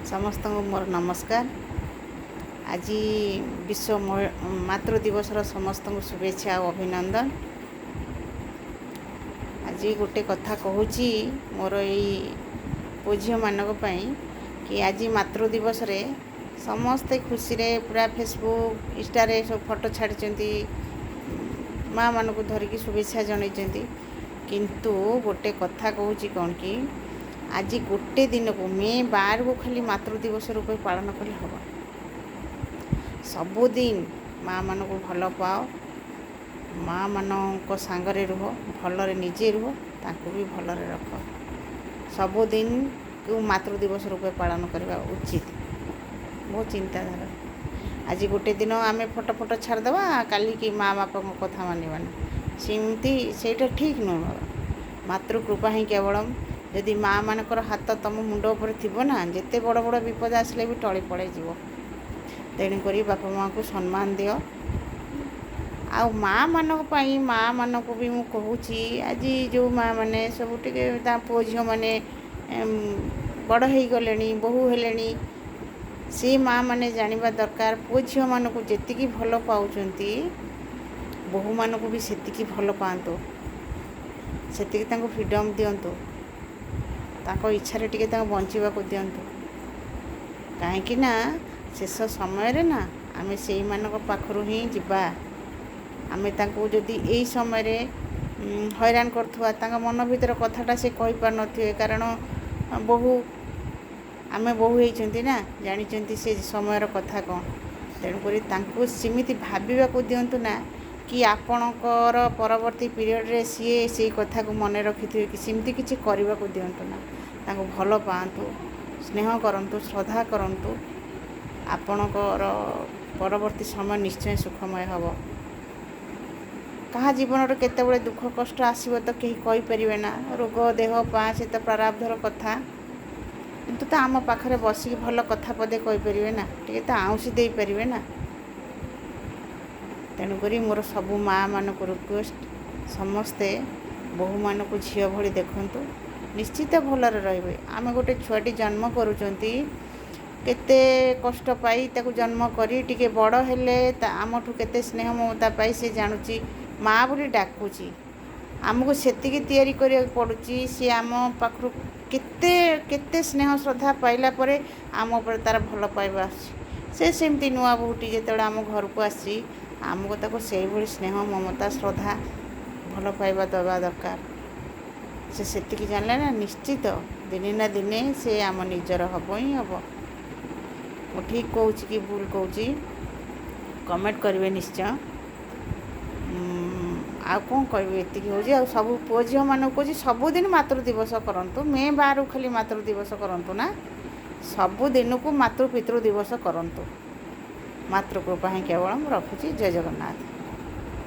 समस्त को मोर नमस्कार। आज विश्व मातृ दिवस समस्त को शुभेच्छा और अभिनंदन। आज गोटे कथा कहूँ मोर यो झील मानक कि आज मातृ दिवस रे समस्ते खुशी रे पूरा फेसबुक इंस्टा रे सब फोटो छाड़ी माँ मान को धरिकी शुभेच्छा जनइंट। किंतु गोटे कथा कहूँ कौन कि आज गोटे दिन को मे 12 को खाली मातृ दिवस रूप पालन कले हम। सबुदिन माँ मान को भल पाओ, माँ मान सांगरे रुह, भलरे निजे रुह, ताकू भी भलरे रख। सबुदिन को मातृ दिवस रूप पालन करवा उचित। बहुत चिंताधारा। आज गोटे दिन आम फोटो फोटो छाड़देवा, काली कि माँ बापा कथा मानवानी सेमती सेटा ठीक नुह। मातृ कृपा ही केवल यदि माँ मानकर हाथ तुम मुंड उपर थी ना, जिते बड़ बड़ विपद आसले भी टली पड़े जीव। तेणुक बापा माँ को सम्मान दियो। आ माँ मानक माँ मान को भी मुझे कहूँ आज जो माँ मैंने सब टे पुओ झील मैंने बड़ हो गले, बहु हेले, से माँ मैंने जानवा दरकार पुओ झील मान को जी भल पाँच बहु मान को भी से भल पातु, से फ्रीडम दिंतु, ताको इच्छा टिके बंचवा को दिंतु। कहीं शेष समय रे ना आमे से मानक पाखरु ही जिबा। आमे तांको जदि एई समय रे हैरान करथुआ, तांका मन भीतर कथाटा से कहि पार नथिए, कारण बहु आमे बहु हेइचंती ना, जानिचंती से समयर कथा कौन। तेणुकरी तांको सिमिति भाबिबा को दियंतु ना कि आपणकर परवर्ती पीरियड रे सीए से कथा को मन रखिथिबे कि सिमती किछि करबा को दियंतु ना। तांको भल पांतु, स्नेह करंतु, श्रद्धा करंतु। आपणकर परवर्ती समय निश्चय सुखमय हब। कहा जीवन रे केतेबेले दुख कष्ट आसीबो तो केही कहि परिबे ना। रोग देह पा से तो प्रारब्धर कथा, किंतु तो आम पाखरे बसिक भल कथा पदे कहि परिबे ना, टिके तो आउसी देई परिबे ना। तेणुकरी मोर सबू माँ मान को रिक्वेस्ट, समस्ते बहु मान को झील भली देखंतु, निश्चित भलरे रहिबे। आमे गोटे छुआटी जन्म करूचंती, केते कष्ट पाई ताकू जन्म करी टिके बड़ हेले आमठू केते स्नेह ममता पाई से जानुची माँ बोली डाकुची। आमको सेतिकी तैयारी करिया पड़ुची। सी आम पाखरु केते केते स्नेह श्रद्धा पाइला परे आम ऊपर तार भल पाइबा से सेमती नुआ बहुटी जेतेबेले आम घर को आसी आमको ताको सेई भली स्नेह ममता श्रद्धा भल पाइबा दबा दरकार। से सेतिकी जानले ना, निश्चित दिने ना दिने से आम निजर हब ही हब। मु ठीक कहूँ कि भूल कहूँ, कमेंट करेंगे निश्चय। आ कौन कह ये सब पुओ झील मान कहूँ सबुदिन मातृ दिवस करूँ। मे 12 खाली मातृ दिवस करूँ ना, सबुदिन को मातृ पितृ दिवस करूँ। मातृ कृपा ही केवल रखुची। जय जगन्नाथ।